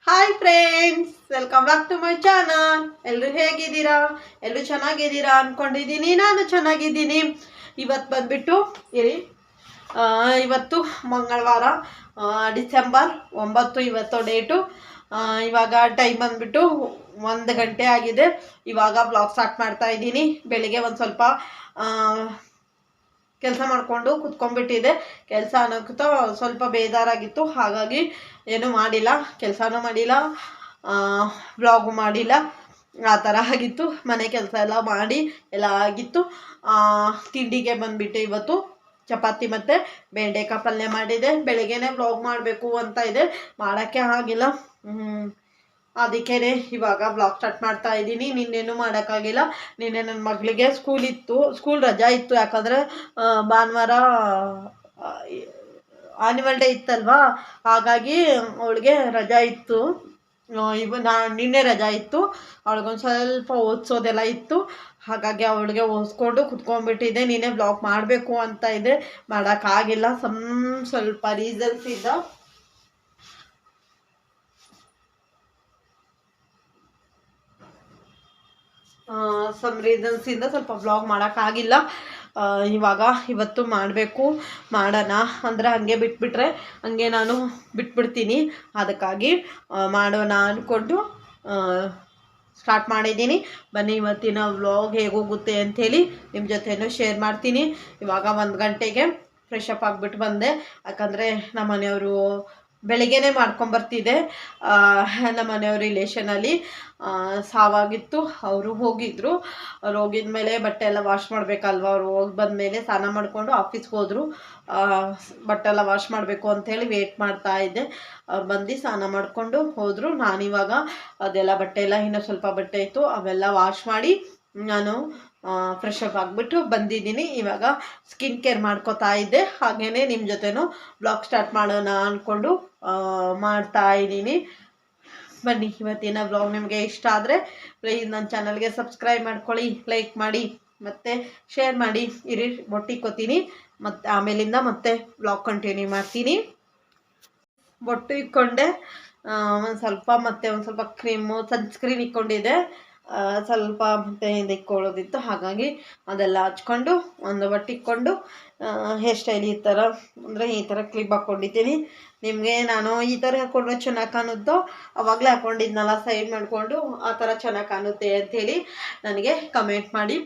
Hi friends, welcome back to my channel. ಎಲ್ಲರೂ ಹೇಗಿದ್ದೀರಾ? ಎಲ್ಲರೂ ಚೆನ್ನಾಗಿದ್ದೀರಾ ಅನ್ಕೊಂಡಿದ್ದೀನಿ. ನಾನು ಚೆನ್ನಾಗಿದ್ದೀನಿ. ಇವತ್ತು ಬಂದ್ಬಿಟ್ಟು ಇರಿ ಇವತ್ತು ಮಂಗಳವಾರ, ಡಿಸೆಂಬರ್ 9 ಇವತ್ತು ಡೇಟು. ಇವಾಗ ಟೈಮ್ ಬಂದ್ಬಿಟ್ಟು 1 ಗಂಟೆ ಆಗಿದೆ. ಇವಾಗ ಬ್ಲಾಗ್ ಸ್ಟಾರ್ಟ್ ಮಾಡ್ತಾ ಇದ್ದೀನಿ. ಬೆಳಿಗ್ಗೆ ಒಂದು ಸ್ವಲ್ಪ ಕೆಲಸ ಮಾಡಿಕೊಂಡು ಕುತ್ಕೊಂಡ್ಬಿಟ್ಟಿದೆ. ಕೆಲಸ ಅನ್ನೋಕ್ಕಿಂತ ಸ್ವಲ್ಪ ಬೇಜಾರಾಗಿತ್ತು, ಹಾಗಾಗಿ ಏನೂ ಮಾಡಿಲ್ಲ, ಕೆಲಸನೂ ಮಾಡಿಲ್ಲ, ವ್ಲಾಗು ಮಾಡಿಲ್ಲ. ಆ ಥರ ಆಗಿತ್ತು. ಮನೆ ಕೆಲಸ ಎಲ್ಲ ಮಾಡಿ ಎಲ್ಲ ಆಗಿತ್ತು. ತಿಂಡಿಗೆ ಬಂದುಬಿಟ್ಟು ಇವತ್ತು ಚಪಾತಿ ಮತ್ತು ಬೆಂಡೆಕಾಯಿ ಪಲ್ಯ ಮಾಡಿದೆ. ಬೆಳಗ್ಗೆನೇ ವ್ಲಾಗ್ ಮಾಡಬೇಕು ಅಂತ ಇದೆ, ಮಾಡೋಕ್ಕೆ ಆಗಿಲ್ಲ. ಅದಕ್ಕೇ ಇವಾಗ ಬ್ಲಾಗ್ ಸ್ಟಾರ್ಟ್ ಮಾಡ್ತಾ ಇದ್ದೀನಿ. ನಿನ್ನೇನು ಮಾಡೋಕ್ಕಾಗಿಲ್ಲ. ನಿನ್ನೆ ನನ್ನ ಮಗಳಿಗೆ ಸ್ಕೂಲ್ ರಜಾ ಇತ್ತು. ಯಾಕಂದರೆ ಭಾನುವಾರ ಆ್ಯನಿವಲ್ ಡೇ ಇತ್ತಲ್ವಾ, ಹಾಗಾಗಿ ಅವಳಿಗೆ ರಜಾ ಇತ್ತು. ನಿನ್ನೆ ರಜಾ ಇತ್ತು. ಅವಳಿಗೊಂದು ಸ್ವಲ್ಪ ಓದಿಸೋದೆಲ್ಲ ಇತ್ತು, ಹಾಗಾಗಿ ಅವಳಿಗೆ ಓದಿಸ್ಕೊಂಡು ಕುತ್ಕೊಂಡ್ಬಿಟ್ಟಿದ್ದೆ. ನಿನ್ನೆ ಬ್ಲಾಗ್ ಮಾಡಬೇಕು ಅಂತ ಇದೆ, ಮಾಡೋಕ್ಕಾಗಿಲ್ಲ. ಸ್ವಲ್ಪ ರೀಸನ್ಸ್ ಇದ್ದ. ರೀಸನ್ಸಿಂದ ಸ್ವಲ್ಪ ವ್ಲಾಗ್ ಮಾಡೋಕ್ಕಾಗಿಲ್ಲ. ಇವತ್ತು ಮಾಡೋಣ ಅಂದರೆ ಹಾಗೆ ಬಿಟ್ಬಿಟ್ರೆ ಹಂಗೆ ನಾನು ಬಿಟ್ಬಿಡ್ತೀನಿ. ಅದಕ್ಕಾಗಿ ಮಾಡೋಣ ಅಂದ್ಕೊಂಡು ಸ್ಟಾರ್ಟ್ ಮಾಡಿದ್ದೀನಿ. ಬನ್ನಿ, ಇವತ್ತಿನ ವ್ಲಾಗ್ ಹೇಗೋಗುತ್ತೆ ಅಂಥೇಳಿ ನಿಮ್ಮ ಜೊತೆನೂ ಶೇರ್ ಮಾಡ್ತೀನಿ. ಇವಾಗ 1 ಗಂಟೆಗೆ ಫ್ರೆಶ್ ಅಪ್ ಆಗಿಬಿಟ್ಟು ಬಂದೆ. ಯಾಕಂದರೆ ನಮ್ಮ ಮನೆಯವರು ಬೆಳಗ್ಗೆನೇ ಮಾಡ್ಕೊಂಬರ್ತಿದ್ದೆ. ನಮ್ಮ ಮನೆಯವ್ರ ರಿಲೇಷನಲ್ಲಿ ಸಾವಾಗಿತ್ತು. ಅವರು ಹೋಗಿದ್ದರು. ಅವ್ರು ಹೋಗಿದ ಮೇಲೆ ಬಟ್ಟೆ ಎಲ್ಲ ವಾಶ್ ಮಾಡಬೇಕಲ್ವ. ಅವ್ರು ಹೋಗಿ ಬಂದಮೇಲೆ ಸ್ನಾನ ಮಾಡಿಕೊಂಡು ಆಫೀಸ್ಗೆ ಹೋದರು. ಬಟ್ಟೆ ಎಲ್ಲ ವಾಶ್ ಮಾಡಬೇಕು ಅಂಥೇಳಿ ವೇಟ್ ಮಾಡ್ತಾ ಇದ್ದೆ. ಬಂದು ಸ್ನಾನ ಮಾಡಿಕೊಂಡು ಹೋದರು. ನಾನಿವಾಗ ಅದೆಲ್ಲ ಬಟ್ಟೆ ಎಲ್ಲ ಇನ್ನೂ ಸ್ವಲ್ಪ ಬಟ್ಟೆ ಇತ್ತು, ಅವೆಲ್ಲ ವಾಶ್ ಮಾಡಿ ನಾನು ಫ್ರೆಶ್ ಅಪ್ ಆಗಿಬಿಟ್ಟು ಬಂದಿದ್ದೀನಿ. ಇವಾಗ ಸ್ಕಿನ್ ಕೇರ್ ಮಾಡ್ಕೋತಾ ಇದ್ದೆ. ಹಾಗೆಯೇ ನಿಮ್ಮ ಜೊತೆನೂ ಬ್ಲಾಗ್ ಸ್ಟಾರ್ಟ್ ಮಾಡೋಣ ಅಂದ್ಕೊಂಡು ಮಾಡ್ತಾ ಇದ್ದೀನಿ. ಬನ್ನಿ, ಇವತ್ತಿನ ಬ್ಲಾಗ್ ನಿಮಗೆ ಇಷ್ಟ ಆದರೆ ಪ್ಲೀಸ್ ನನ್ನ ಚಾನಲ್ಗೆ ಸಬ್ಸ್ಕ್ರೈಬ್ ಮಾಡ್ಕೊಳ್ಳಿ, ಲೈಕ್ ಮಾಡಿ ಮತ್ತು ಶೇರ್ ಮಾಡಿ. ಇರಿ, ಬೊಟ್ಟಿಕ್ಕೋತೀನಿ, ಮತ್ತು ಆಮೇಲಿಂದ ಮತ್ತೆ ಬ್ಲಾಗ್ ಕಂಟಿನ್ಯೂ ಮಾಡ್ತೀನಿ. ಬೊಟ್ಟು ಇಕ್ಕೊಂಡೆ, ಒಂದು ಸ್ವಲ್ಪ ಕ್ರೀಮು ಸನ್ಸ್ಕ್ರೀನ್ ಇಕ್ಕೊಂಡಿದ್ದೆ. ಸ್ವಲ್ಪ ಮತ್ತೆ ಇಕ್ಕೊಳ್ಳೋದಿತ್ತು, ಹಾಗಾಗಿ ಅದೆಲ್ಲ ಹಚ್ಕೊಂಡು ಒಂದು ಬಟ್ಟೆ ಇಕ್ಕೊಂಡು ಹೇರ್ ಸ್ಟೈಲ್ ಈ ಥರ ಕ್ಲಿಪ್ ಹಾಕ್ಕೊಂಡಿದ್ದೀನಿ. ನಿಮಗೆ ನಾನು ಈ ಥರ ಹಾಕ್ಕೊಂಡ್ರೆ ಚೆನ್ನಾಗಿ ಕಾಣುತ್ತೋ, ಆವಾಗಲೇ ಹಾಕ್ಕೊಂಡಿದ್ನಲ್ಲ ಸೈಡ್ ಮಾಡಿಕೊಂಡು, ಆ ಥರ ಚೆನ್ನಾಗಿ ಕಾಣುತ್ತೆ ಅಂಥೇಳಿ ನನಗೆ ಕಮೆಂಟ್ ಮಾಡಿ.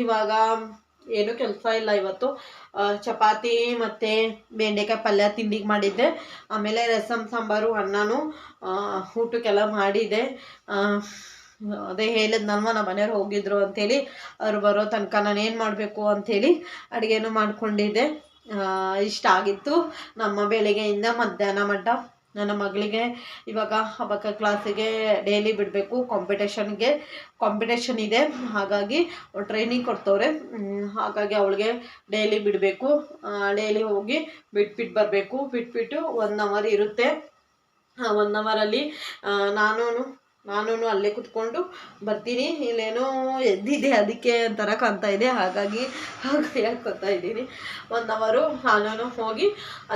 ಇವಾಗ ಏನೂ ಕೆಲಸ ಇಲ್ಲ. ಇವತ್ತು ಚಪಾತಿ ಮತ್ತು ಬೆಂಡೆಕಾಯಿ ಪಲ್ಯ ತಿಂಡಿಗೆ ಮಾಡಿದ್ದೆ. ಆಮೇಲೆ ರಸಮ್ ಸಾಂಬಾರು ಅನ್ನನೂ ಊಟಕ್ಕೆಲ್ಲ ಮಾಡಿದ್ದೆ. ಅದೇ ಹೇಳಿದ್ನಲ್ವ, ನಮ್ಮ ಮನೆಯವ್ರು ಹೋಗಿದ್ರು ಅಂಥೇಳಿ. ಅವರು ಬರೋ ತನಕ ನಾನು ಏನು ಮಾಡಬೇಕು ಅಂಥೇಳಿ ಅಡುಗೆನೂ ಮಾಡ್ಕೊಂಡಿದ್ದೆ. ಇಷ್ಟ ಆಗಿತ್ತು ನಮ್ಮ ಬೆಳಗ್ಗೆಯಿಂದ ಮಧ್ಯಾಹ್ನ ಮಟ್ಟ. ನನ್ನ ಮಗಳಿಗೆ ಇವಾಗ ಅಬಕ ಕ್ಲಾಸಿಗೆ ಡೈಲಿ ಬಿಡಬೇಕು. ಕಾಂಪಿಟೇಷನ್ ಇದೆ, ಹಾಗಾಗಿ ಟ್ರೈನಿಂಗ್ ಕೊಡ್ತವ್ರೆ. ಹಾಗಾಗಿ ಅವಳಿಗೆ ಡೈಲಿ ಬಿಡಬೇಕು. ಡೈಲಿ ಹೋಗಿ ಬಿಟ್ಬಿಟ್ಟು ಬರಬೇಕು. ಬಿಟ್ಬಿಟ್ಟು 1 ಅವರ್ ಇರುತ್ತೆ. 1 ಅವರಲ್ಲಿ ನಾನು ಅಲ್ಲೇ ಕುತ್ಕೊಂಡು ಬರ್ತೀನಿ. ಇಲ್ಲೇನೋ ಎದ್ದಿದೆ, ಅದಕ್ಕೆ ಒಂಥರ ಕಾಣ್ತಾ ಇದೆ, ಹಾಗಾಗಿ ಹಾಕ್ಕೊತಾ ಇದ್ದೀನಿ. 1 ಅವರು ನಾನು ಹೋಗಿ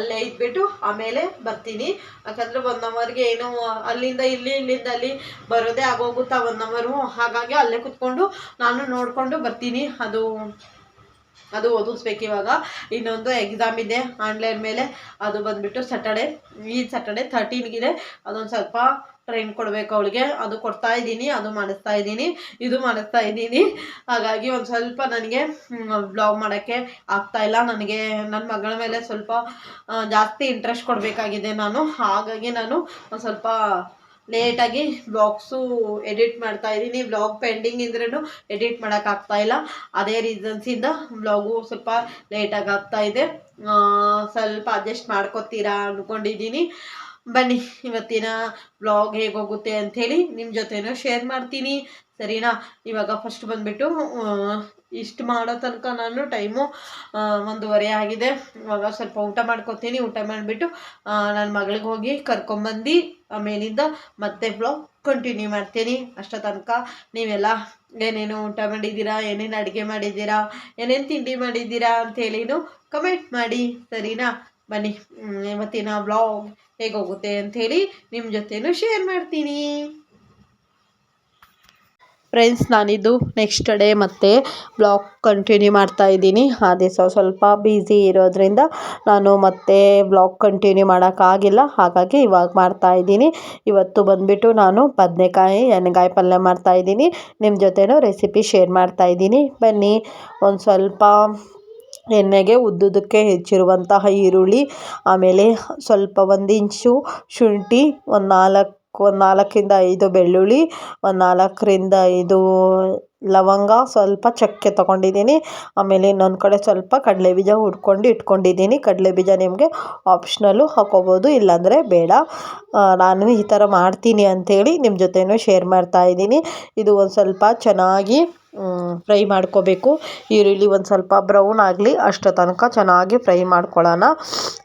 ಅಲ್ಲೇ ಇದ್ಬಿಟ್ಟು ಆಮೇಲೆ ಬರ್ತೀನಿ. ಯಾಕಂದರೆ 1 ಅವರ್ಗೆ ಏನೋ ಅಲ್ಲಿಂದ ಇಲ್ಲಿಂದ ಅಲ್ಲಿ ಬರೋದೇ ಆಗೋಗುತ್ತಾ 1 ಅವರು. ಹಾಗಾಗಿ ಅಲ್ಲೇ ಕುತ್ಕೊಂಡು ನಾನು ನೋಡಿಕೊಂಡು ಬರ್ತೀನಿ. ಅದು ಓದಿಸ್ಬೇಕು. ಇವಾಗ ಇನ್ನೊಂದು ಎಕ್ಸಾಮ್ ಇದೆ ಆನ್ಲೈನ್ ಮೇಲೆ, ಅದು ಬಂದುಬಿಟ್ಟು ಈ ಸ್ಯಾಟರ್ಡೆ 13ಗಿದೆ. ಅದೊಂದು ಸ್ವಲ್ಪ ಟ್ರೈನ್ ಕೊಡಬೇಕು ಅವಳಿಗೆ. ಅದು ಕೊಡ್ತಾ ಇದ್ದೀನಿ, ಅದು ಮಾಡಿಸ್ತಾ ಇದ್ದೀನಿ. ಹಾಗಾಗಿ ಒಂದು ಸ್ವಲ್ಪ ನನಗೆ ಬ್ಲಾಗ್ ಮಾಡೋಕ್ಕೆ ಆಗ್ತಾಯಿಲ್ಲ. ನನಗೆ ನನ್ನ ಮಗಳ ಮೇಲೆ ಸ್ವಲ್ಪ ಜಾಸ್ತಿ ಇಂಟ್ರೆಸ್ಟ್ ಕೊಡಬೇಕಾಗಿದೆ ನಾನು. ಹಾಗಾಗಿ ನಾನು ಒಂದು ಸ್ವಲ್ಪ ಲೇಟಾಗಿ ಬ್ಲಾಗ್ಸು ಎಡಿಟ್ ಮಾಡ್ತಾ ಇದ್ದೀನಿ. ಬ್ಲಾಗ್ ಪೆಂಡಿಂಗ್ ಇದ್ರೂ ಎಡಿಟ್ ಮಾಡೋಕ್ಕಾಗ್ತಾಯಿಲ್ಲ. ಅದೇ ರೀಸನ್ಸಿಂದ ಬ್ಲಾಗು ಸ್ವಲ್ಪ ಲೇಟಾಗಿ ಆಗ್ತಾಯಿದೆ. ಸ್ವಲ್ಪ ಅಡ್ಜಸ್ಟ್ ಮಾಡ್ಕೊತೀರಾ ಅಂದ್ಕೊಂಡಿದ್ದೀನಿ. ಬನ್ನಿ, ಇವತ್ತಿನ ಬ್ಲಾಗ್ ಹೇಗೋಗುತ್ತೆ ಅಂಥೇಳಿ ನಿಮ್ಮ ಜೊತೆನೂ ಶೇರ್ ಮಾಡ್ತೀನಿ, ಸರಿನಾ? ಇವಾಗ ಫಸ್ಟ್ ಬಂದುಬಿಟ್ಟು ಇಷ್ಟು ಮಾಡೋ ತನಕ ನಾನು ಟೈಮು 1:30 ಆಗಿದೆ. ಇವಾಗ ಸ್ವಲ್ಪ ಊಟ ಮಾಡ್ಕೊತೀನಿ. ಊಟ ಮಾಡಿಬಿಟ್ಟು ನನ್ನ ಮಗಳಿಗೆ ಹೋಗಿ ಕರ್ಕೊಂಬಂದು ಆಮೇಲಿಂದ ಮತ್ತೆ ಬ್ಲಾಗ್ ಕಂಟಿನ್ಯೂ ಮಾಡ್ತೀನಿ. ಅಷ್ಟೋ ತನಕ ನೀವೆಲ್ಲ ಏನೇನು ಊಟ ಮಾಡಿದ್ದೀರಾ, ಏನೇನು ಅಡುಗೆ ಮಾಡಿದ್ದೀರಾ, ಏನೇನು ತಿಂಡಿ ಮಾಡಿದ್ದೀರಾ ಅಂಥೇಳಿನೂ ಕಮೆಂಟ್ ಮಾಡಿ, ಸರಿನಾ? ಬನ್ನಿ, ಇವತ್ತಿನ ಬ್ಲಾಗ್ ಹೇಗೋಗುತ್ತೆ ಅಂಥೇಳಿ ನಿಮ್ಮ ಜೊತೆನೂ ಶೇರ್ ಮಾಡ್ತೀನಿ. ಫ್ರೆಂಡ್ಸ್, ನಾನಿದು ನೆಕ್ಸ್ಟ್ ಡೇ ಮತ್ತೆ ಬ್ಲಾಗ್ ಕಂಟಿನ್ಯೂ ಮಾಡ್ತಾ ಇದ್ದೀನಿ. ಆ ದಿವಸ ಸ್ವಲ್ಪ ಬ್ಯುಸಿ ಇರೋದ್ರಿಂದ ನಾನು ಮತ್ತೆ ಬ್ಲಾಗ್ ಕಂಟಿನ್ಯೂ ಮಾಡೋಕ್ಕಾಗಿಲ್ಲ, ಹಾಗಾಗಿ ಇವಾಗ ಮಾಡ್ತಾ ಇದ್ದೀನಿ. ಇವತ್ತು ಬಂದುಬಿಟ್ಟು ನಾನು ಬದನೆಕಾಯಿ ಎಣ್ಣೆಗಾಯಿ ಪಲ್ಯ ಮಾಡ್ತಾ ಇದ್ದೀನಿ. ನಿಮ್ಮ ಜೊತೆನೂ ರೆಸಿಪಿ ಶೇರ್ ಮಾಡ್ತಾ ಇದ್ದೀನಿ. ಬನ್ನಿ, ಒಂದು ಸ್ವಲ್ಪ ಎಣ್ಣೆಗೆ ಉದ್ದುದಕ್ಕೆ ಹೆಚ್ಚಿರುವಂತಹ ಈರುಳ್ಳಿ, ಆಮೇಲೆ ಸ್ವಲ್ಪ 1 ಇಂಚು ಶುಂಠಿ, ಒಂದು 4ರಿಂದ 5 ಬೆಳ್ಳುಳ್ಳಿ, ಒಂದು 4ರಿಂದ 5 ಲವಂಗ, ಸ್ವಲ್ಪ ಚಕ್ಕೆ ತೊಗೊಂಡಿದ್ದೀನಿ. ಆಮೇಲೆ ಇನ್ನೊಂದು ಕಡೆ ಸ್ವಲ್ಪ ಕಡಲೆಬೀಜ ಹುರ್ಕೊಂಡು ಇಟ್ಕೊಂಡಿದ್ದೀನಿ. ಕಡಲೆಬೀಜ ನಿಮಗೆ ಆಪ್ಷನಲ್ಲು ಹಾಕೋಬೋದು, ಇಲ್ಲಾಂದರೆ ಬೇಡ. ನಾನು ಈ ಥರ ಮಾಡ್ತೀನಿ ಅಂಥೇಳಿ ನಿಮ್ಮ ಜೊತೆನೂ ಶೇರ್ ಮಾಡ್ತಾ ಇದ್ದೀನಿ. ಇದು ಒಂದು ಸ್ವಲ್ಪ ಚೆನ್ನಾಗಿ ಫ್ರೈ ಮಾಡ್ಕೋಬೇಕು. ಈರುಳ್ಳಿ ಒಂದು ಸ್ವಲ್ಪ ಬ್ರೌನ್ ಆಗಲಿ ಅಷ್ಟು ತನಕ ಚೆನ್ನಾಗಿ ಫ್ರೈ ಮಾಡ್ಕೊಳ್ಳೋಣ.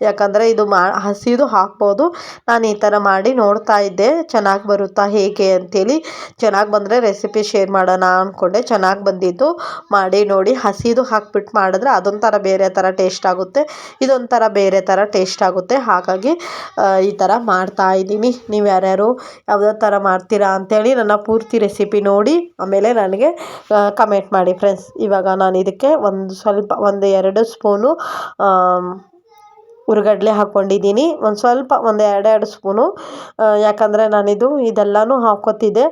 ಯಾಕಂದರೆ ಇದು ಹಸಿದು ಹಾಕ್ಬೋದು. ನಾನು ಈ ಥರ ಮಾಡಿ ನೋಡ್ತಾ ಇದ್ದೆ, ಚೆನ್ನಾಗಿ ಬರುತ್ತಾ ಹೇಗೆ ಅಂಥೇಳಿ. ಚೆನ್ನಾಗಿ ಬಂದರೆ ರೆಸಿಪಿ ಶೇರ್ ಮಾಡೋಣ ಅಂದ್ಕೊಂಡೆ. ಚೆನ್ನಾಗಿ ಬಂದಿದ್ದು, ಮಾಡಿ ನೋಡಿ. ಹಸಿದು ಹಾಕ್ಬಿಟ್ಟು ಮಾಡಿದ್ರೆ ಅದೊಂಥರ ಬೇರೆ ಥರ ಟೇಸ್ಟ್ ಆಗುತ್ತೆ, ಇದೊಂಥರ ಬೇರೆ ಥರ ಟೇಸ್ಟ್ ಆಗುತ್ತೆ. ಹಾಗಾಗಿ ಈ ಥರ ಮಾಡ್ತಾ ಇದ್ದೀನಿ. ನೀವು ಯಾರ್ಯಾರು ಯಾವುದೋ ಥರ ಮಾಡ್ತೀರಾ ಅಂಥೇಳಿ ನನ್ನ ಪೂರ್ತಿ ರೆಸಿಪಿ ನೋಡಿ ಆಮೇಲೆ ನನಗೆ ಕಮೆಂಟ್ ಮಾಡಿ ಫ್ರೆಂಡ್ಸ್. ಇವಾಗ ನಾನು ಇದಕ್ಕೆ ಒಂದು 2 ಸ್ಪೂನು ಹುರ್ಗಡ್ಲೆ ಹಾಕ್ಕೊಂಡಿದ್ದೀನಿ. ಒಂದು 2 ಸ್ಪೂನು, ಯಾಕಂದರೆ ನಾನಿದು ಇದೆಲ್ಲನೂ ಹಾಕ್ಕೋತಿದ್ದೆ.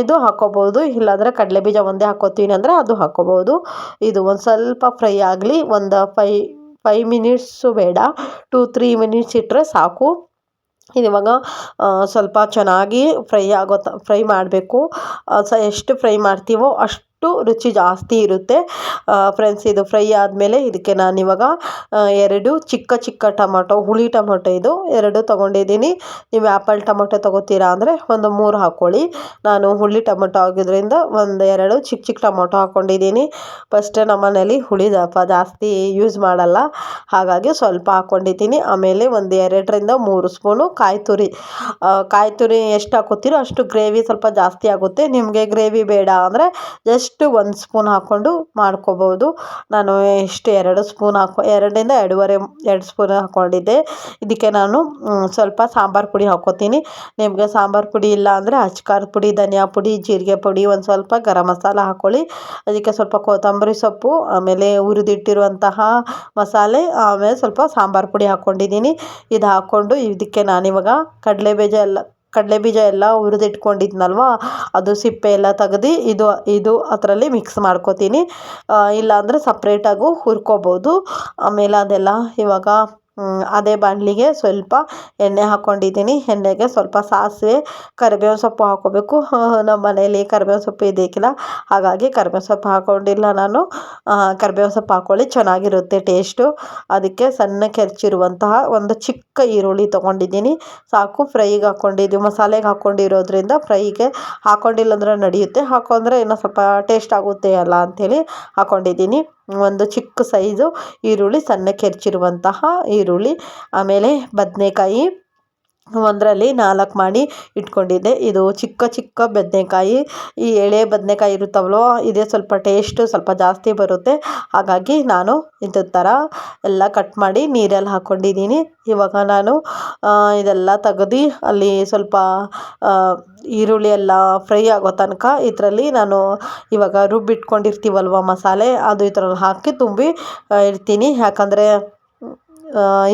ಇದು ಹಾಕ್ಕೋಬೋದು, ಇಲ್ಲಾಂದರೆ ಕಡಲೆಬೀಜ ಒಂದೇ ಹಾಕ್ಕೋತೀನಿ ಅಂದರೆ ಅದು ಹಾಕ್ಕೋಬೋದು. ಇದು ಒಂದು ಸ್ವಲ್ಪ ಫ್ರೈ ಆಗಲಿ. ಒಂದು 5 ಮಿನಿಟ್ಸು ಬೇಡ, 2-3 ಮಿನಿಟ್ಸ್ ಇಟ್ಟರೆ ಸಾಕು. ಇವಾಗ ಸ್ವಲ್ಪ ಚೆನ್ನಾಗಿ ಫ್ರೈ ಮಾಡಬೇಕು. ಎಷ್ಟು ಫ್ರೈ ಮಾಡ್ತೀವೋ ಅಷ್ಟು ರುಚಿ ಜಾಸ್ತಿ ಇರುತ್ತೆ ಫ್ರೆಂಡ್ಸ್. ಇದು ಫ್ರೈ ಆದಮೇಲೆ ಇದಕ್ಕೆ ನಾನಿವಾಗ 2 ಚಿಕ್ಕ ಟೊಮೊಟೊ, ಹುಳಿ ಟೊಮೊಟೊ ಇದು 2 ತೊಗೊಂಡಿದ್ದೀನಿ. ನೀವು ಆ್ಯಪಲ್ ಟೊಮೊಟೊ ತೊಗೋತೀರಾ ಅಂದರೆ ಒಂದು 3 ಹಾಕ್ಕೊಳ್ಳಿ. ನಾನು ಹುಳಿ ಟೊಮೊಟೊ ಆಗಿದ್ದರಿಂದ ಒಂದು 2 ಚಿಕ್ಕ ಟೊಮೊಟೊ ಹಾಕ್ಕೊಂಡಿದ್ದೀನಿ. ಫಸ್ಟ್ ನಮ್ಮ ಮನೇಲಿ ಹುಳಿ ಜಾಸ್ತಿ ಯೂಸ್ ಮಾಡಲ್ಲ, ಹಾಗಾಗಿ ಸ್ವಲ್ಪ ಹಾಕ್ಕೊಂಡಿದ್ದೀನಿ. ಆಮೇಲೆ ಒಂದು 2ರಿಂದ 3 ಸ್ಪೂನು ಕಾಯಿ ತುರಿ ಎಷ್ಟು ಹಾಕೋತೀರೋ ಅಷ್ಟು ಗ್ರೇವಿ ಸ್ವಲ್ಪ ಜಾಸ್ತಿ ಆಗುತ್ತೆ. ನಿಮಗೆ ಗ್ರೇವಿ ಬೇಡ ಅಂದರೆ ಜಸ್ಟ್ 1 ಸ್ಪೂನ್ ಹಾಕ್ಕೊಂಡು ಮಾಡ್ಕೋಬೋದು. ನಾನು 2 ಸ್ಪೂನ್ 2ರಿಂದ 2.5 ಸ್ಪೂನ್ ಹಾಕ್ಕೊಂಡಿದ್ದೆ. ಇದಕ್ಕೆ ನಾನು ಸ್ವಲ್ಪ ಸಾಂಬಾರು ಪುಡಿ ಹಾಕ್ಕೋತೀನಿ. ನಿಮಗೆ ಸಾಂಬಾರು ಪುಡಿ ಇಲ್ಲ ಅಂದರೆ ಅಚ್ಕಾರದ ಪುಡಿ, ಧನಿಯಾ ಪುಡಿ, ಜೀರಿಗೆ ಪುಡಿ, ಒಂದು ಸ್ವಲ್ಪ ಗರಂ ಮಸಾಲ ಹಾಕ್ಕೊಳ್ಳಿ. ಅದಕ್ಕೆ ಸ್ವಲ್ಪ ಕೊತ್ತಂಬರಿ ಸೊಪ್ಪು, ಆಮೇಲೆ ಹುರಿದಿಟ್ಟಿರುವಂತಹ ಮಸಾಲೆ, ಆಮೇಲೆ ಸ್ವಲ್ಪ ಸಾಂಬಾರು ಪುಡಿ ಹಾಕ್ಕೊಂಡಿದ್ದೀನಿ. ಇದು ಹಾಕ್ಕೊಂಡು ಇದಕ್ಕೆ ನಾನಿವಾಗ ಕಡಲೆಬೀಜ ಎಲ್ಲ ಹುರಿದಿಟ್ಕೊಂಡಿದ್ನಲ್ವ, ಅದು ಸಿಪ್ಪೆ ಎಲ್ಲ ತೆಗ್ದು ಇದು ಅದರಲ್ಲಿ ಮಿಕ್ಸ್ ಮಾಡ್ಕೋತೀನಿ. ಇಲ್ಲಾಂದರೆ ಸಪ್ರೇಟಾಗೂ ಹುರ್ಕೋಬೋದು. ಆಮೇಲೆ ಅದೆಲ್ಲ ಇವಾಗ ಅದೇ ಬಾಣಲಿಗೆ ಸ್ವಲ್ಪ ಎಣ್ಣೆ ಹಾಕ್ಕೊಂಡಿದ್ದೀನಿ. ಎಣ್ಣೆಗೆ ಸ್ವಲ್ಪ ಸಾಸಿವೆ, ಕರಿಬೇವಿನ ಸೊಪ್ಪು ಹಾಕ್ಕೋಬೇಕು. ನಮ್ಮ ಮನೇಲಿ ಕರಿಬೇವಿನ ಸೊಪ್ಪು ಇದಕ್ಕಿಲ್ಲ, ಹಾಗಾಗಿ ಕರಿಬೇವಿನ ಸೊಪ್ಪು ಹಾಕ್ಕೊಂಡಿಲ್ಲ ನಾನು. ಕರಿಬೇವಿನ ಸೊಪ್ಪು ಹಾಕ್ಕೊಳ್ಳಿ, ಚೆನ್ನಾಗಿರುತ್ತೆ ಟೇಸ್ಟು. ಅದಕ್ಕೆ ಸಣ್ಣಕ್ಕೆ ಹೆಚ್ಚಿರುವಂತಹ ಒಂದು ಚಿಕ್ಕ ಈರುಳ್ಳಿ ತೊಗೊಂಡಿದ್ದೀನಿ, ಸಾಕು. ಫ್ರೈಗೆ ಹಾಕ್ಕೊಂಡಿದ್ದೀವಿ, ಮಸಾಲೆಗೆ ಹಾಕ್ಕೊಂಡಿರೋದ್ರಿಂದ ಫ್ರೈಗೆ ಹಾಕ್ಕೊಂಡಿಲ್ಲ ಅಂದರೆ ನಡೆಯುತ್ತೆ, ಹಾಕೊಂಡ್ರೆ ಇನ್ನೂ ಸ್ವಲ್ಪ ಟೇಸ್ಟ್ ಆಗುತ್ತೆ ಅಲ್ಲ ಅಂಥೇಳಿ ಹಾಕ್ಕೊಂಡಿದ್ದೀನಿ. ಒಂದು ಚಿಕ್ಕ ಸೈಜು ಈರುಳ್ಳಿ, ಸಣ್ಣಕ್ಕೆ ಹೆಚ್ಚಿರುವಂತಹ ಈರುಳ್ಳಿ, ಆಮೇಲೆ ಬದನೆಕಾಯಿ ಒಂದರಲ್ಲಿ 4 ಮಾಡಿ ಇಟ್ಕೊಂಡಿದ್ದೆ. ಇದು ಚಿಕ್ಕ ಬದನೆಕಾಯಿ, ಈ ಎಳೆ ಬದನೆಕಾಯಿ ಇರುತ್ತವಲ್ವ, ಇದೇ ಸ್ವಲ್ಪ ಟೇಸ್ಟು ಸ್ವಲ್ಪ ಜಾಸ್ತಿ ಬರುತ್ತೆ. ಹಾಗಾಗಿ ನಾನು ಇದೇ ಥರ ಎಲ್ಲ ಕಟ್ ಮಾಡಿ ನೀರಲ್ಲಿ ಹಾಕ್ಕೊಂಡಿದ್ದೀನಿ. ಇವಾಗ ನಾನು ಇದೆಲ್ಲ ತೆಗ್ದು ಅಲ್ಲಿ ಸ್ವಲ್ಪ ಈರುಳ್ಳಿ ಎಲ್ಲ ಫ್ರೈ ಆಗೋ ತನಕ ಇದರಲ್ಲಿ ನಾನು ಇವಾಗ ರುಬ್ಬಿಟ್ಕೊಂಡಿರ್ತೀವಲ್ವ ಮಸಾಲೆ, ಅದು ಇದರಲ್ಲಿ ಹಾಕಿ ತುಂಬಿ ಇಡ್ತೀನಿ. ಯಾಕಂದರೆ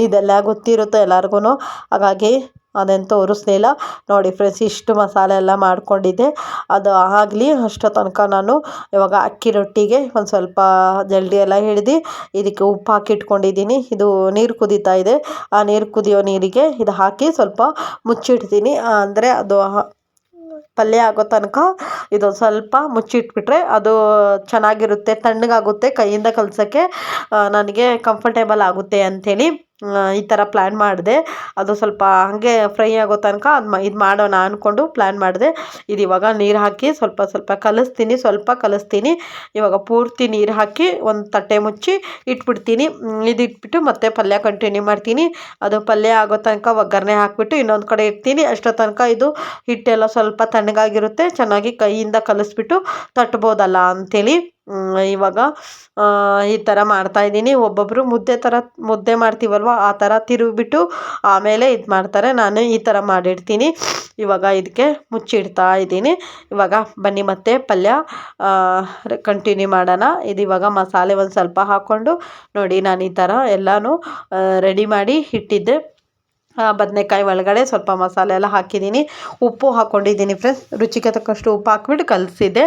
ಇದೆಲ್ಲ ಗೊತ್ತಿರುತ್ತೆ ಎಲ್ಲರಿಗೂ, ಹಾಗಾಗಿ ಅದೇನು ತೋರಿಸ್ಲಿಲ್ಲ. ನೋಡಿ ಫ್ರೆಂಡ್ಸ್, ಇಷ್ಟು ಮಸಾಲೆ ಎಲ್ಲ ಮಾಡ್ಕೊಂಡಿದ್ದೆ. ಅದು ಆಗಲಿ ಅಷ್ಟೋ ತನಕ ನಾನು ಇವಾಗ ಅಕ್ಕಿ ರೊಟ್ಟಿಗೆ ಒಂದು ಸ್ವಲ್ಪ ಜಲ್ದಿ ಎಲ್ಲ ಹಿಡ್ದು ಇದಕ್ಕೆ ಉಪ್ಪು ಹಾಕಿ ಇಟ್ಕೊಂಡಿದ್ದೀನಿ. ಇದು ನೀರು ಕುದೀತಾ ಇದೆ, ಆ ನೀರು ಕುದಿಯೋ ನೀರಿಗೆ ಇದು ಹಾಕಿ ಸ್ವಲ್ಪ ಮುಚ್ಚಿಡ್ತೀನಿ. ಅಂದರೆ ಅದು ಪಲ್ಯ ಆಗೋ ತನಕ ಇದು ಸ್ವಲ್ಪ ಮುಚ್ಚಿಟ್ಬಿಟ್ರೆ ಅದು ಚೆನ್ನಾಗಿರುತ್ತೆ, ತಣ್ಣಗಾಗುತ್ತೆ, ಕೈಯಿಂದ ಕಲಸೋಕ್ಕೆ ನನಗೆ ಕಂಫರ್ಟೇಬಲ್ ಆಗುತ್ತೆ ಅಂಥೇಳಿ ಈ ಥರ ಪ್ಲ್ಯಾನ್ ಮಾಡಿದೆ. ಅದು ಸ್ವಲ್ಪ ಹಾಗೆ ಫ್ರೈ ಆಗೋ ತನಕ ಇದು ಮಾಡೋಣ ಅಂದ್ಕೊಂಡು ಪ್ಲ್ಯಾನ್ ಮಾಡಿದೆ. ಇದು ಇವಾಗ ನೀರು ಹಾಕಿ ಸ್ವಲ್ಪ ಕಲಿಸ್ತೀನಿ. ಇವಾಗ ಪೂರ್ತಿ ನೀರು ಹಾಕಿ ಒಂದು ತಟ್ಟೆ ಮುಚ್ಚಿ ಇಟ್ಬಿಡ್ತೀನಿ. ಇಟ್ಬಿಟ್ಟು ಮತ್ತೆ ಪಲ್ಯ ಕಂಟಿನ್ಯೂ ಮಾಡ್ತೀನಿ. ಅದು ಪಲ್ಯ ಆಗೋ ತನಕ ಒಗ್ಗರಣೆ ಹಾಕಿಬಿಟ್ಟು ಇನ್ನೊಂದು ಕಡೆ ಇಡ್ತೀನಿ. ಅಷ್ಟೋ ತನಕ ಇದು ಹಿಟ್ಟೆಲ್ಲ ಸ್ವಲ್ಪ ತಣ್ಣಗಾಗಿರುತ್ತೆ, ಚೆನ್ನಾಗಿ ಕೈಯಿಂದ ಕಲಿಸ್ಬಿಟ್ಟು ತಟ್ಬೋದಲ್ಲ ಅಂಥೇಳಿ ಇವಾಗ ಈ ಥರ ಮಾಡ್ತಾಯಿದ್ದೀನಿ. ಒಬ್ಬೊಬ್ಬರು ಮುದ್ದೆ ಮಾಡ್ತೀವಲ್ವ ಆ ಥರ ತಿರುಗಿಬಿಟ್ಟು ಆಮೇಲೆ ಇದು ಮಾಡ್ತಾರೆ. ನಾನು ಈ ಥರ ಮಾಡಿಡ್ತೀನಿ. ಇವಾಗ ಇದಕ್ಕೆ ಮುಚ್ಚಿಡ್ತಾ ಇದ್ದೀನಿ. ಇವಾಗ ಬನ್ನಿ ಮತ್ತೆ ಪಲ್ಯ ಕಂಟಿನ್ಯೂ ಮಾಡೋಣ. ಇದು ಇವಾಗ ಮಸಾಲೆ ಒಂದು ಸ್ವಲ್ಪ ಹಾಕ್ಕೊಂಡು ನೋಡಿ, ನಾನು ಈ ಥರ ಎಲ್ಲನೂ ರೆಡಿ ಮಾಡಿ ಇಟ್ಟಿದ್ದೆ. ಬದನೆಕಾಯಿ ಒಳಗಡೆ ಸ್ವಲ್ಪ ಮಸಾಲೆ ಎಲ್ಲ ಹಾಕಿದ್ದೀನಿ, ಉಪ್ಪು ಹಾಕ್ಕೊಂಡಿದ್ದೀನಿ ಫ್ರೆಂಡ್ಸ್. ರುಚಿಗೆ ತಕ್ಕಷ್ಟು ಉಪ್ಪು ಹಾಕ್ಬಿಟ್ಟು ಕಲಸಿದ್ದೆ.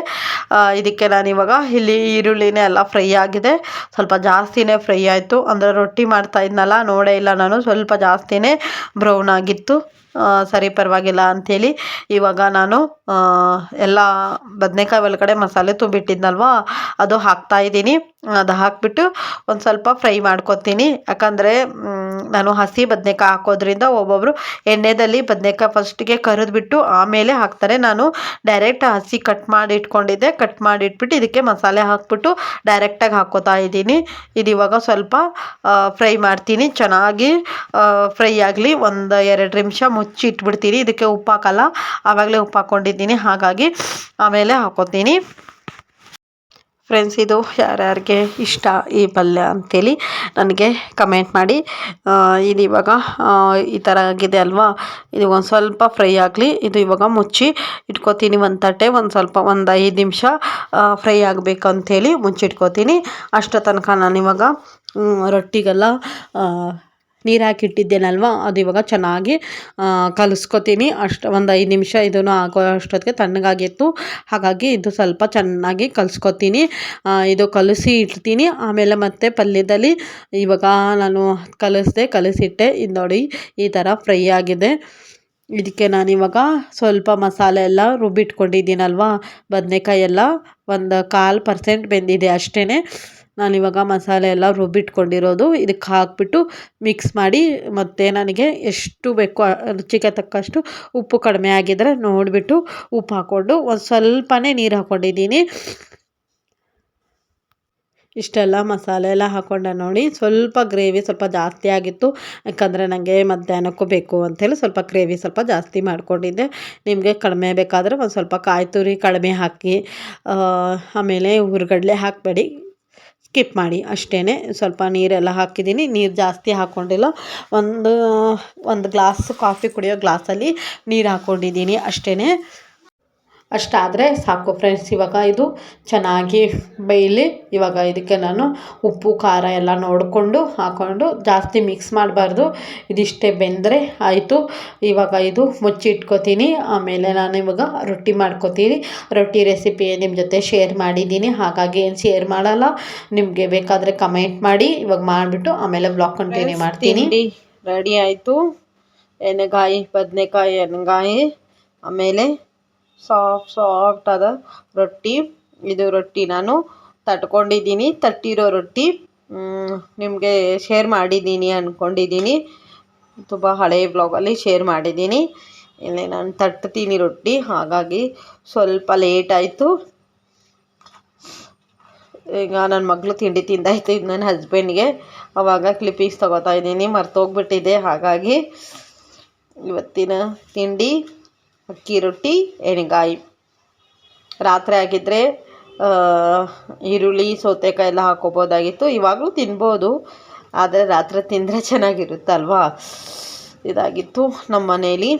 ಇದಕ್ಕೆ ನಾನಿವಾಗ ಇಲ್ಲಿ ಈರುಳ್ಳಿನೇ ಎಲ್ಲ ಫ್ರೈ ಆಗಿದೆ, ಸ್ವಲ್ಪ ಜಾಸ್ತಿನೇ ಫ್ರೈ ಆಯಿತು. ಅಂದರೆ ರೊಟ್ಟಿ ಮಾಡ್ತಾ ಇದ್ನಲ್ಲ, ನೋಡೇ ಇಲ್ಲ ನಾನು, ಸ್ವಲ್ಪ ಜಾಸ್ತಿನೇ ಬ್ರೌನ್ ಆಗಿತ್ತು. ಸರಿ ಪರವಾಗಿಲ್ಲ ಅಂಥೇಳಿ ಇವಾಗ ನಾನು ಎಲ್ಲ ಬದನೆಕಾಯಿ ಒಳಗಡೆ ಮಸಾಲೆ ತುಂಬಿಟ್ಟಿದ್ನಲ್ವ ಅದು ಹಾಕ್ತಾಯಿದ್ದೀನಿ. ಅದು ಹಾಕ್ಬಿಟ್ಟು ಒಂದು ಸ್ವಲ್ಪ ಫ್ರೈ ಮಾಡ್ಕೊತೀನಿ. ಯಾಕಂದರೆ ನಾನು ಹಸಿ ಬದನೆಕಾಯಿ ಹಾಕೋದ್ರಿಂದ ಒಬ್ಬೊಬ್ಬರು ಎಣ್ಣೆಯಲ್ಲಿ ಬದನೆಕಾಯಿ ಫಸ್ಟಿಗೆ ಕರಿದ್ಬಿಟ್ಟು ಆಮೇಲೆ ಹಾಕ್ತಾರೆ. ನಾನು ಡೈರೆಕ್ಟ್ ಹಸಿ ಕಟ್ ಮಾಡಿ ಇಟ್ಕೊಂಡಿದ್ದೆ, ಕಟ್ ಮಾಡಿ ಇಟ್ಬಿಟ್ಟು ಇದಕ್ಕೆ ಮಸಾಲೆ ಹಾಕ್ಬಿಟ್ಟು ಡೈರೆಕ್ಟಾಗಿ ಹಾಕ್ಕೋತಾ ಇದ್ದೀನಿ. ಇದು ಇವಾಗ ಸ್ವಲ್ಪ ಫ್ರೈ ಮಾಡ್ತೀನಿ, ಚೆನ್ನಾಗಿ ಫ್ರೈ ಆಗಲಿ. ಒಂದು 2 ನಿಮಿಷ ಮುಚ್ಚಿ ಇಟ್ಬಿಡ್ತೀನಿ. ಇದಕ್ಕೆ ಉಪ್ಪು ಹಾಕಲ್ಲ, ಆವಾಗಲೇ ಉಪ್ಪು ಹಾಕ್ಕೊಂಡಿದ್ದೀನಿ, ಹಾಗಾಗಿ ಆಮೇಲೆ ಹಾಕ್ಕೋತೀನಿ. ಫ್ರೆಂಡ್ಸ್, ಇದು ಯಾರ್ಯಾರಿಗೆ ಇಷ್ಟ ಈ ಪಲ್ಯ ಅಂಥೇಳಿ ನನಗೆ ಕಮೆಂಟ್ ಮಾಡಿ. ಇದು ಇವಾಗ ಈ ಥರ ಆಗಿದೆ ಅಲ್ವಾ, ಇದು ಒಂದು ಸ್ವಲ್ಪ ಫ್ರೈ ಆಗಲಿ. ಇದು ಇವಾಗ ಮುಚ್ಚಿ ಇಟ್ಕೋತೀನಿ ಒಂದು ತಟ್ಟೆ. ಒಂದು 5 ನಿಮಿಷ ಫ್ರೈ ಆಗಬೇಕು ಅಂಥೇಳಿ ಮುಚ್ಚಿಟ್ಕೋತೀನಿ. ಅಷ್ಟೋ ತನಕ ನಾನಿವಾಗ ರೊಟ್ಟಿಗೆಲ್ಲ ನೀರು ಹಾಕಿಟ್ಟಿದ್ದೇನಲ್ವ ಅದು ಇವಾಗ ಚೆನ್ನಾಗಿ ಕಲಿಸ್ಕೊತೀನಿ. ಒಂದು 5 ನಿಮಿಷ ಇದನ್ನು ಆಗೋ ಅಷ್ಟೊತ್ತಿಗೆ ತಣ್ಣಗಾಗಿತ್ತು, ಹಾಗಾಗಿ ಇದು ಸ್ವಲ್ಪ ಚೆನ್ನಾಗಿ ಕಲಿಸ್ಕೊತೀನಿ. ಇದು ಕಲಸಿ ಇಡ್ತೀನಿ. ಆಮೇಲೆ ಮತ್ತೆ ಪಲ್ಯದಲ್ಲಿ ಇವಾಗ ನಾನು ಕಲಸಿಟ್ಟೆ. ಇದು ನೋಡಿ ಈ ಥರ ಫ್ರೈ ಆಗಿದೆ. ಇದಕ್ಕೆ ನಾನಿವಾಗ ಸ್ವಲ್ಪ ಮಸಾಲೆ ಎಲ್ಲ ರುಬ್ಬಿಟ್ಕೊಂಡಿದ್ದೀನಲ್ವ, ಬದನೆಕಾಯಿ ಎಲ್ಲ ಒಂದು 1/4% ಬೆಂದಿದೆ ಅಷ್ಟೇ. ನಾನಿವಾಗ ಮಸಾಲೆ ಎಲ್ಲ ರುಬ್ಬಿಟ್ಕೊಂಡಿರೋದು ಇದಕ್ಕೆ ಹಾಕ್ಬಿಟ್ಟು ಮಿಕ್ಸ್ ಮಾಡಿ, ಮತ್ತು ನನಗೆ ಎಷ್ಟು ಬೇಕೋ ರುಚಿಗೆ ತಕ್ಕಷ್ಟು ಉಪ್ಪು ಕಡಿಮೆ ಆಗಿದ್ದರೆ ನೋಡಿಬಿಟ್ಟು ಉಪ್ಪು ಹಾಕ್ಕೊಂಡು ಒಂದು ಸ್ವಲ್ಪನೇ ನೀರು ಹಾಕ್ಕೊಂಡಿದ್ದೀನಿ. ಇಷ್ಟೆಲ್ಲ ಮಸಾಲೆ ಎಲ್ಲ ಹಾಕ್ಕೊಂಡೆ ನೋಡಿ. ಸ್ವಲ್ಪ ಗ್ರೇವಿ ಸ್ವಲ್ಪ ಜಾಸ್ತಿ ಆಗಿತ್ತು, ಯಾಕಂದರೆ ನನಗೆ ಮಧ್ಯಾಹ್ನಕ್ಕೂ ಬೇಕು ಅಂಥೇಳಿ ಸ್ವಲ್ಪ ಗ್ರೇವಿ ಸ್ವಲ್ಪ ಜಾಸ್ತಿ ಮಾಡ್ಕೊಂಡಿದ್ದೆ. ನಿಮಗೆ ಕಡಿಮೆ ಬೇಕಾದರೆ ಒಂದು ಸ್ವಲ್ಪ ಕಾಯಿ ತುರಿ ಕಡಿಮೆ ಹಾಕಿ, ಆಮೇಲೆ ಹುರ್ಗಡ್ಲೆ ಹಾಕಬೇಡಿ, ಸ್ಕಿಪ್ ಮಾಡಿ ಅಷ್ಟೇ. ಸ್ವಲ್ಪ ನೀರೆಲ್ಲ ಹಾಕಿದ್ದೀನಿ, ನೀರು ಜಾಸ್ತಿ ಹಾಕ್ಕೊಂಡಿಲ್ಲ. ಒಂದು ಗ್ಲಾಸ್ ಕಾಫಿ ಕುಡಿಯೋ ಗ್ಲಾಸಲ್ಲಿ ನೀರು ಹಾಕ್ಕೊಂಡಿದ್ದೀನಿ ಅಷ್ಟೇ. ಅಷ್ಟಾದರೆ ಸಾಕು ಫ್ರೆಂಡ್ಸ್. ಇವಾಗ ಇದು ಚೆನ್ನಾಗಿ ಬೇಯಲಿ. ಇವಾಗ ಇದಕ್ಕೆ ನಾನು ಉಪ್ಪು ಖಾರ ಎಲ್ಲ ನೋಡಿಕೊಂಡು ಹಾಕ್ಕೊಂಡು, ಜಾಸ್ತಿ ಮಿಕ್ಸ್ ಮಾಡಬಾರ್ದು, ಇದಿಷ್ಟೇ ಬೆಂದರೆ ಆಯಿತು. ಇವಾಗ ಇದು ಮುಚ್ಚಿ ಇಟ್ಕೋತೀನಿ. ಆಮೇಲೆ ನಾನು ಇವಾಗ ರೊಟ್ಟಿ ಮಾಡ್ಕೋತೀನಿ. ರೊಟ್ಟಿ ರೆಸಿಪಿ ನಿಮ್ಮ ಜೊತೆ ಶೇರ್ ಮಾಡಿದ್ದೀನಿ, ಹಾಗಾಗಿ ಏನು ಶೇರ್ ಮಾಡಲ್ಲ. ನಿಮಗೆ ಬೇಕಾದರೆ ಕಮೆಂಟ್ ಮಾಡಿ. ಇವಾಗ ಮಾಡಿಬಿಟ್ಟು ಆಮೇಲೆ ಬ್ಲಾಗ್ ಕಂಟಿನ್ಯೂ ಮಾಡ್ತೀನಿ. ರೆಡಿ ಆಯಿತು. ಬದನೆಕಾಯಿ ಎಣ್ಣೆಗಾಯಿ, ಆಮೇಲೆ ಸಾಫ್ಟ್ ಆದ ರೊಟ್ಟಿ. ಇದು ರೊಟ್ಟಿ ನಾನು ತಟ್ಕೊಂಡಿದ್ದೀನಿ, ತಟ್ಟಿರೋ ರೊಟ್ಟಿ ನಿಮಗೆ ಶೇರ್ ಮಾಡಿದ್ದೀನಿ ಅಂದ್ಕೊಂಡಿದ್ದೀನಿ. ತುಂಬ ಹಳೆಯ ಬ್ಲಾಗಲ್ಲಿ ಶೇರ್ ಮಾಡಿದ್ದೀನಿ. ಇಲ್ಲಿ ನಾನು ತಟ್ತೀನಿ ರೊಟ್ಟಿ, ಹಾಗಾಗಿ ಸ್ವಲ್ಪ ಲೇಟ್ ಆಯಿತು. ಈಗ ನನ್ನ ಮಗಳು ತಿಂಡಿ ತಿಂದಾಯಿತು. ಇದು ನನ್ನ ಹಸ್ಬೆಂಡ್ಗೆ ಅವಾಗ ಕ್ಲಿಪ್ಪಿಂಗ್ಸ್ ತೊಗೋತಾ ಇದ್ದೀನಿ, ಮರ್ತೋಗ್ಬಿಟ್ಟಿದೆ. ಹಾಗಾಗಿ ಇವತ್ತಿನ ತಿಂಡಿ ಅಕ್ಕಿ ರೊಟ್ಟಿ ಎಣ್ಣೆಗಾಯಿ. ರಾತ್ರಿ ಆಗಿದ್ದರೆ ಈರುಳ್ಳಿ ಸೌತೆಕಾಯಿ ಎಲ್ಲ ಹಾಕ್ಕೋಬೋದಾಗಿತ್ತು, ಇವಾಗಲೂ ತಿನ್ಬೋದು, ಆದರೆ ರಾತ್ರಿ ತಿಂದರೆ ಚೆನ್ನಾಗಿರುತ್ತಲ್ವಾ. ಇದಾಗಿತ್ತು ನಮ್ಮ ಮನೇಲಿ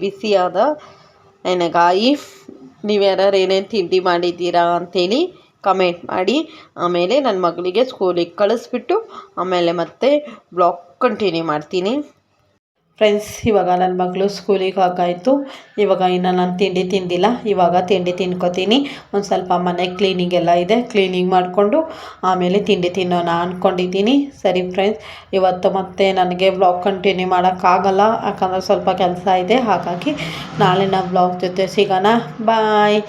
ಬಿಸಿಯಾದ ಎಣ್ಣೆಗಾಯಿ. ನೀವು ಯಾರು ಏನೇನು ತಿಂಡಿ ಮಾಡಿದ್ದೀರಾ ಅಂಥೇಳಿ ಕಮೆಂಟ್ ಮಾಡಿ. ಆಮೇಲೆ ನನ್ನ ಮಗಳಿಗೆ ಸ್ಕೂಲಿಗೆ ಕಳಿಸ್ಬಿಟ್ಟು ಆಮೇಲೆ ಮತ್ತೆ ಬ್ಲಾಗ್ ಕಂಟಿನ್ಯೂ ಮಾಡ್ತೀನಿ. ಫ್ರೆಂಡ್ಸ್, ಇವಾಗ ನನ್ನ ಮಗಳು ಸ್ಕೂಲಿಗೆ ಹೋಗಾಯಿತು. ಇವಾಗ ಇನ್ನು ನಾನು ತಿಂಡಿ ತಿಂದಿಲ್ಲ, ಇವಾಗ ತಿಂಡಿ ತಿನ್ಕೋತೀನಿ. ಒಂದು ಸ್ವಲ್ಪ ಮನೆ ಕ್ಲೀನಿಂಗ್ ಎಲ್ಲ ಇದೆ, ಕ್ಲೀನಿಂಗ್ ಮಾಡಿಕೊಂಡು ಆಮೇಲೆ ತಿಂಡಿ ತಿನ್ನೋಣ ಅಂದ್ಕೊಂಡಿದ್ದೀನಿ. ಸರಿ ಫ್ರೆಂಡ್ಸ್, ಇವತ್ತು ಮತ್ತೆ ನನಗೆ ವ್ಲಾಗ್ ಕಂಟಿನ್ಯೂ ಮಾಡೋಕ್ಕಾಗಲ್ಲ, ಯಾಕಂದರೆ ಸ್ವಲ್ಪ ಕೆಲಸ ಇದೆ. ಹಾಗಾಗಿ ನಾಳಿನ ವ್ಲಾಗ್ ಜೊತೆ ಸಿಗೋಣ. ಬಾಯ್.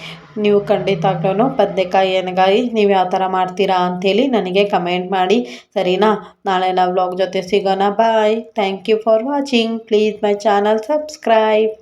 ನೀವು ಖಂಡಿತವಾಗ್ಲೂ ಬದನೆಕಾಯಿ ಎಣ್ಣೆಗಾಯಿ ನೀವು ಯಾವ ಥರ ಮಾಡ್ತೀರಾ ಅಂಥೇಳಿ ನನಗೆ ಕಮೆಂಟ್ ಮಾಡಿ, ಸರಿನಾ? ನಾಳೆ ನಾವು ವ್ಲಾಗ್ ಜೊತೆ ಸಿಗೋಣ. Bye. Thank you for watching. Please my channel subscribe.